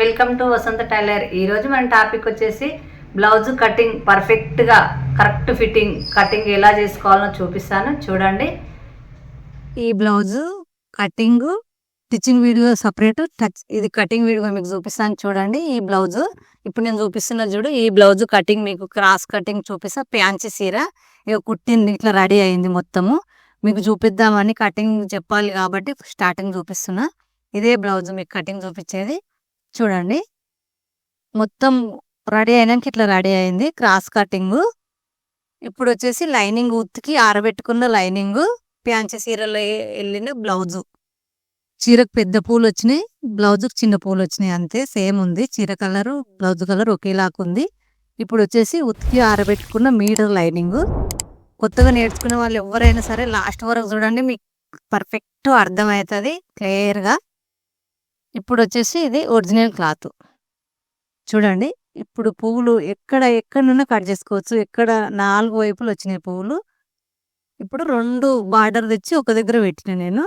Welcome to Vasantha tailor. ఈరోజు మన topic వచ్చేసి బ్లౌజ్ కటింగ్ పర్ఫెక్ట్గా కరెక్ట్ ఫిట్టింగ్ కటింగ్ ఎలా చేసుకోవాలో చూపిస్తాను, చూడండి. ఈ blouse cutting stitching video separate, ఇది కటింగ్ వీడియో మీకు చూపిస్తాను చూడండి. ఈ బ్లౌజు ఇప్పుడు నేను చూపిస్తున్నా చూడు. ఈ బ్లౌజు కటింగ్ మీకు క్రాస్ కటింగ్ చూపిస్తా. ప్యాంచి సీర ఇక కుట్టింది, ఇట్లా రెడీ అయింది మొత్తము. మీకు చూపిద్దామని కటింగ్ చెప్పాలి కాబట్టి స్టార్టింగ్ చూపిస్తున్నా. ఇదే బ్లౌజ్ మీకు కటింగ్ చూపించేది చూడండి. మొత్తం రెడీ అయినాక ఇట్లా రెడీ అయింది క్రాస్ కటింగ్. ఇప్పుడు వచ్చేసి లైనింగ్ ఉత్తికి ఆరబెట్టుకున్న లైనింగ్, ప్యాంచి చీరలో వెళ్ళిన బ్లౌజు. చీరకు పెద్ద పూలు వచ్చినాయి, బ్లౌజుకి చిన్న పూలు వచ్చినాయి, అంతే సేమ్ ఉంది. చీర కలరు బ్లౌజ్ కలర్ ఒకేలాగా. ఇప్పుడు వచ్చేసి ఉత్తికి ఆరబెట్టుకున్న మీటర్ లైనింగ్. కొత్తగా నేర్చుకునే వాళ్ళు ఎవరైనా సరే లాస్ట్ వరకు చూడండి, మీకు పర్ఫెక్ట్ అర్థమవుతుంది క్లియర్గా. ఇప్పుడు వచ్చేసి ఇది ఒరిజినల్ క్లాత్ చూడండి. ఇప్పుడు పువ్వులు ఎక్కడన్నా కట్ చేసుకోవచ్చు. ఎక్కడ 4 వైపులు వచ్చినాయి పువ్వులు. ఇప్పుడు 2 బార్డర్ తెచ్చి ఒక దగ్గర పెట్టిన నేను,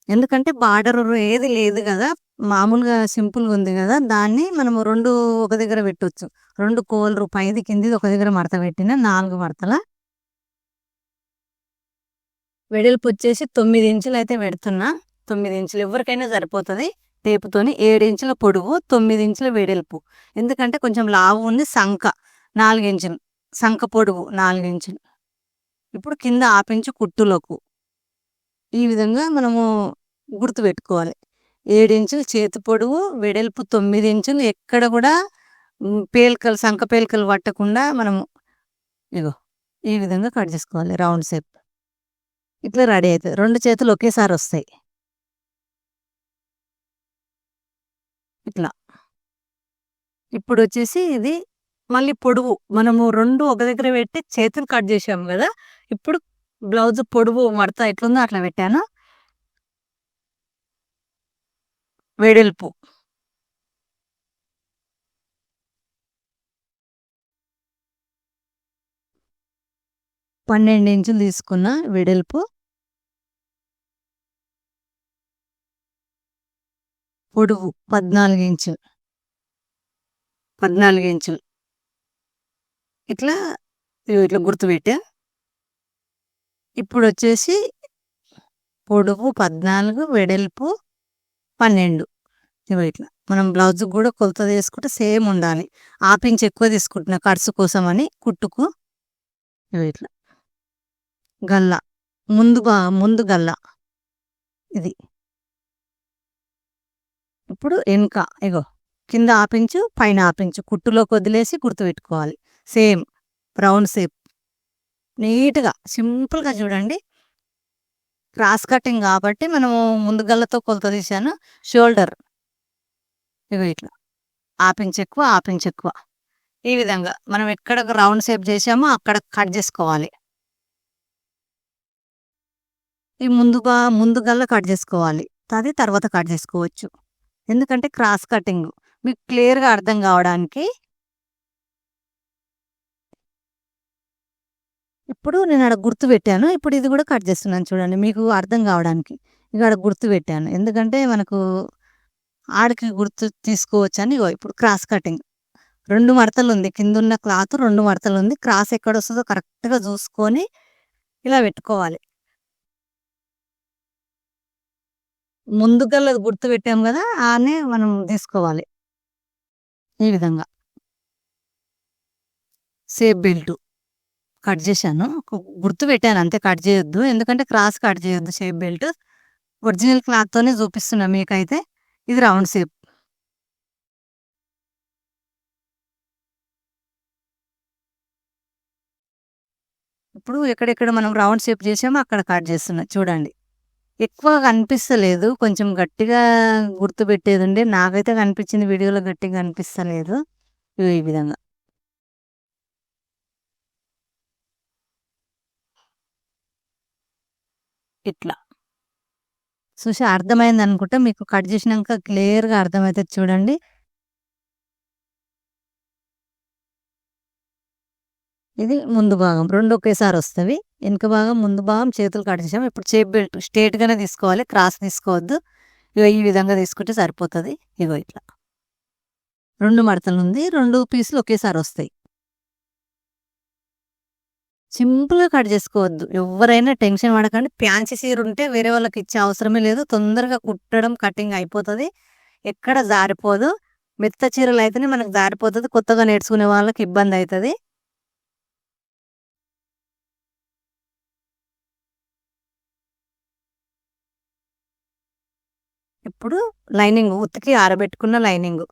ఎందుకంటే బార్డర్ ఏది లేదు కదా, మామూలుగా సింపుల్గా ఉంది కదా, దాన్ని మనము 2 ఒక దగ్గర పెట్టవచ్చు. 2 కోలరు పైది కింది ఒక దగ్గర మడత పెట్టిన 4 మడతల. వెడల్పు వచ్చేసి 9 ఇంచులు అయితే పెడుతున్నా. 9 ఇంచులు ఎవరికైనా సరిపోతుంది టేపుతోని. 7 ఇంచుల పొడవు, 9 ఇంచుల వెడల్పు. ఎందుకంటే కొంచెం లావు ఉంది. సంఖ 4 ఇంచులు, సంఖ పొడవు 4 ఇంచులు. ఇప్పుడు కింద ఆపించు కుట్టులకు ఈ విధంగా మనము గుర్తు పెట్టుకోవాలి. 7 ఇంచులు చేతి పొడవు, వెడల్పు 9 ఇంచులు. ఎక్కడ కూడా పేలికలు, సంఖ పేలికలు పట్టకుండా మనము ఇగో ఈ విధంగా కట్ చేసుకోవాలి. రౌండ్ షేప్ ఇట్లా రెడీ అవుతుంది. 2 చేతులు ఒకేసారి వస్తాయి ఇట్లా. ఇప్పుడు వచ్చేసి ఇది మళ్ళీ పొడవు మనము 2 ఒక దగ్గర పెట్టి చేతులు కట్ చేసాము కదా. ఇప్పుడు బ్లౌజ్ పొడవు మడత ఎట్లుందో అట్లా పెట్టాను. వెడల్పు 12 ఇంచులు తీసుకున్న వెడల్పు. పొడవు 14 ఇంచులు, 14 ఇంచులు. ఇట్లా ఇట్లా గుర్తుపెట్టా. ఇప్పుడు వచ్చేసి పొడవు 14, వెడల్పు 12. ఇట్లా మనం బ్లౌజ్ కూడా కొలత తీసుకుంటే సేమ్ ఉండాలి. ఆపించి ఎక్కువ తీసుకుంటున్నా ఖర్చు కోసం అని కుట్టుకు. ఇట్లా గల్ల ముందు గల్ల ఇది. ఇప్పుడు వెనుక ఇగో కింద ఆపించు, పైన ఆపించు, కుట్టులోకి వదిలేసి గుర్తుపెట్టుకోవాలి. సేమ్ రౌండ్ షేప్ నీట్గా సింపుల్గా చూడండి. క్రాస్ కటింగ్ కాబట్టి మనము ముందు గల్లతో కొలత తీసాను. షోల్డర్ ఇగో ఇట్లా ఆపించెక్కువ, ఆపించెక్కువ. ఈ విధంగా మనం ఎక్కడ రౌండ్ షేప్ చేసామో అక్కడ కట్ చేసుకోవాలి. ఈ ముందు గల్ల కట్ చేసుకోవాలి, అది తర్వాత కట్ చేసుకోవచ్చు. ఎందుకంటే క్రాస్ కటింగ్ మీకు క్లియర్గా అర్థం కావడానికి. ఇప్పుడు నేను అక్కడ గుర్తు పెట్టాను. ఇప్పుడు ఇది కూడా కట్ చేస్తున్నాను చూడండి, మీకు అర్థం కావడానికి. ఇక్కడ గుర్తు పెట్టాను ఎందుకంటే మనకు ఆడికి గుర్తు తీసుకోవచ్చు అని. ఇప్పుడు క్రాస్ కటింగ్ 2 మడతలు ఉంది, కింద ఉన్న క్లాత్ 2 మడతలు ఉంది. క్రాస్ ఎక్కడ వస్తుందో కరెక్ట్గా చూసుకొని ఇలా పెట్టుకోవాలి. ముందుగా గుర్తు పెట్టాము కదా, ఆనే మనం తీసుకోవాలి. ఈ విధంగా సేఫ్ బెల్ట్ కట్ చేశాను, గుర్తు పెట్టాను అంతే. కట్ చేయొద్దు, ఎందుకంటే క్రాస్ కట్ చేయొద్దు. షేప్ బెల్ట్ ఒరిజినల్ క్లాత్తోనే చూపిస్తున్నా మీకైతే. ఇది రౌండ్ షేప్. ఇప్పుడు ఎక్కడెక్కడ మనం రౌండ్ షేప్ చేసామో అక్కడ కట్ చేస్తున్నా చూడండి. ఎక్కువ కనిపిస్తలేదు, కొంచెం గట్టిగా గుర్తు పెట్టేది ఉండే. నాకైతే కనిపించింది వీడియోలో గట్టిగా కనిపిస్తలేదు. ఈ విధంగా ఇట్లా చూసి అర్థమైంది అనుకుంటా. మీకు కట్ చేసినాక క్లియర్గా అర్థమవుతుంది చూడండి. ఇది ముందు భాగం 2 ఒకేసారి వస్తవి. వెనుక భాగం, ముందు భాగం, చేతులు కట్ చేసాము. ఇప్పుడు షేప్ బెల్ట్ స్ట్రేట్గానే తీసుకోవాలి, క్రాస్ తీసుకోవద్దు. ఇగో ఈ విధంగా తీసుకుంటే సరిపోతుంది. ఇగో ఇట్లా 2 మడతలు ఉంది. 2 పీసులు ఒకేసారి వస్తాయి. సింపుల్‌గా కట్ చేసుకోవద్దు. ఎవ్వరైనా టెన్షన్ పడకండి. ఫ్యాన్సీ చీర ఉంటే వేరే వాళ్ళకి ఇచ్చే అవసరమే లేదు. తొందరగా కుట్టడం, కటింగ్ అయిపోతది. ఎక్కడ జారిపోదు. మెత్త చీరలు అయితేనే మనకు జారిపోతది. కొత్తగా నేర్చుకునే వాళ్ళకి ఇబ్బంది అయితది. ఇప్పుడు లైనింగ్ ఉతికి ఆరబెట్టుకున్న లైనింగ్.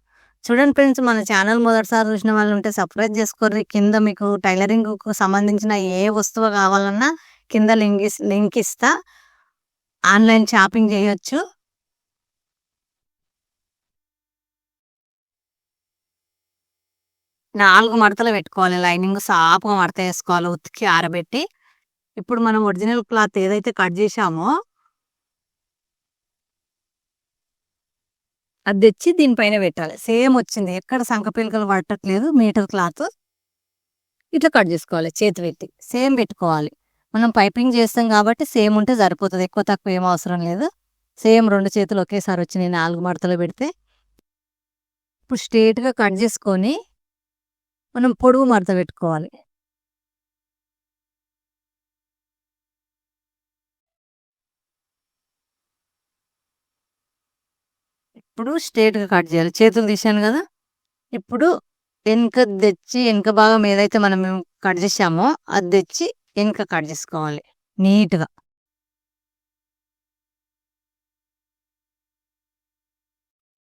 చూడండి ఫ్రెండ్స్, మన ఛానల్ మొదటిసారి చూసిన వాళ్ళు ఉంటే సబ్స్క్రైబ్ చేసుకోర్రి. కింద మీకు టైలరింగ్‌కు సంబంధించిన ఏ వస్తువు కావాలన్నా కింద లింక్ ఇస్తా. ఆన్‌లైన్ షాపింగ్ చేయొచ్చు. నాలుగు మడతలు పెట్టుకోవాలి. లైనింగ్ సాపుగా మడత వేసుకోవాలి ఉతికి ఆరబెట్టి. ఇప్పుడు మనం ఒరిజినల్ క్లాత్ ఏదైతే కట్ చేసామో అది తెచ్చి దీనిపైన పెట్టాలి. సేమ్ వచ్చింది. ఎక్కడ సంక పిలకలు పడట్లేదు. మీటర్ క్లాత్ ఇట్లా కట్ చేసుకోవాలి. చేతి పెట్టి సేమ్ పెట్టుకోవాలి. మనం పైపింగ్ చేస్తాం కాబట్టి సేమ్ ఉంటే సరిపోతుంది. ఎక్కువ తక్కువ ఏం అవసరం లేదు. సేమ్ 2 చేతులు ఒకేసారి వచ్చినాయి 4 మడతలు పెడితే. ఇప్పుడు స్ట్రేట్‌గా కట్ చేసుకొని మనం పొడవు మడత పెట్టుకోవాలి. ఇప్పుడు స్ట్రేట్‌గా కట్ చేయాలి. చేతులు తీశాను కదా! ఇప్పుడు వెనక భాగం ఏదైతే మనం కట్ చేసామో అది తెచ్చి వెనక కట్ చేసుకోవాలి నీట్‌గా.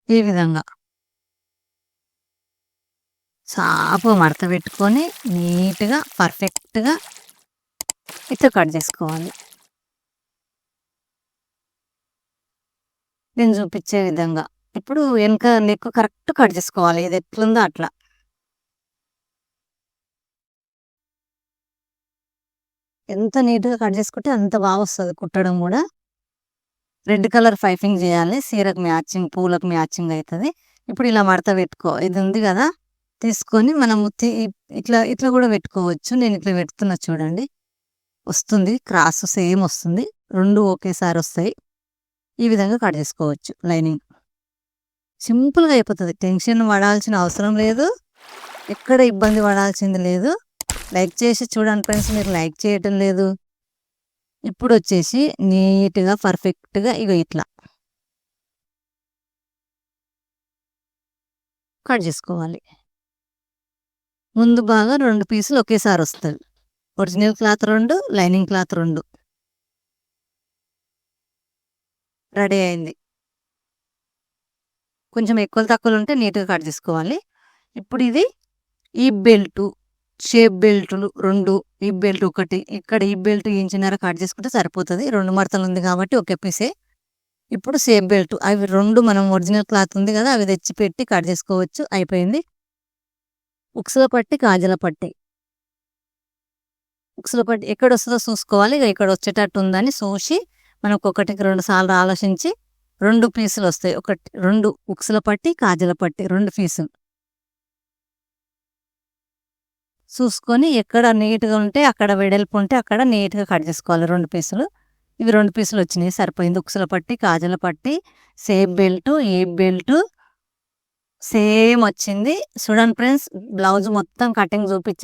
ఈ విధంగా సాపుగా మడత పెట్టుకొని నీట్‌గా పర్ఫెక్ట్‌గా ఇట్లా కట్ చేసుకోవాలి. నేను చూపించే విధంగా. ఇప్పుడు వెనక నెక్ కరెక్ట్ కట్ చేసుకోవాలి. ఇది ఎట్లుందో అట్లా. ఎంత నీట్‌గా కట్ చేసుకుంటే అంత బాగొస్తది కుట్టడం కూడా. రెడ్ కలర్ పైపింగ్ చేయాలి. చీరకు మ్యాచింగ్, పూలకు మ్యాచింగ్ అయితది. ఇప్పుడు ఇలా మడత పెట్టుకో. ఇది ఉంది కదా! తీసుకొని మనం ఇట్లా ఇట్లా కూడా పెట్టుకోవచ్చు. నేను ఇట్లా పెడుతున్నా చూడండి. వస్తుంది. క్రాస్ సేమ్ వస్తుంది. 2 ఒకేసారి వస్తాయి. ఈ విధంగా కట్ చేసుకోవచ్చు లైనింగ్. సింపుల్‌గా అయిపోతది. టెన్షన్ పడాల్సిన అవసరం లేదు. ఎక్కడ ఇబ్బంది పడాల్సింది లేదు. లైక్ చేసి చూడండి ఫ్రెండ్స్, మీరు లైక్ చేయటం లేదు. ఇప్పుడు వచ్చేసి నీట్‌గా పర్ఫెక్ట్‌గా ఇగో ఇట్లా కట్ చేసుకోవాలి. ముందు భాగం 2 పీసులు ఒకేసారి వస్తది. Original cloth 2, lining cloth 2. Ready అయింది. కొంచెం ఎక్కువలు తక్కువలు ఉంటే నీట్‌గా కట్ చేసుకోవాలి. ఇప్పుడు ఇది ఈ బెల్టు, షేప్ బెల్టులు 2, ఈ బెల్ట్ ఒకటి, ఇక్కడ ఈ బెల్ట్ ఇంచున్నర కట్ చేసుకుంటే సరిపోతది. 2 మడతలు ఉంది కాబట్టి ఒకే పీసే. ఇప్పుడు షేప్ బెల్ట్ అవి 2 మనం ఒరిజినల్ క్లాత్ ఉంది కదా! అవి తెచ్చి పెట్టి కట్ చేసుకోవచ్చు. అయిపోయింది. ఉక్సుల పట్టి, గాజుల పట్టి. ఉక్సుల పట్టి ఎక్కడొస్తదో చూసుకోవాలి. ఇగ ఇక్కడ వచ్చేటట్టు ఉందని చూసి మనకు 1కి 2 సార్లు ఆలోచించి 2 పీసులు వస్తాయి. 2 ఉక్సుల పట్టి, గాజుల పట్టి 2 పీసులు చూసుకొని ఎక్కడ నీట్‌గా ఉంటే అక్కడ వెడల్పు ఉంటే అక్కడ నీట్‌గా కట్ చేసుకోవాలి 2 పీసులు. ఇవి 2 పీసులు వచ్చినాయి సరిపోయింది. ఉక్సుల పట్టి, గాజుల పట్టి, షేప్ బెల్ట్, ఈ బెల్ట్ సేమ్ వచ్చింది. చూడండి ఫ్రెండ్స్, బ్లౌజ్ మొత్తం కటింగ్ చూపించాను.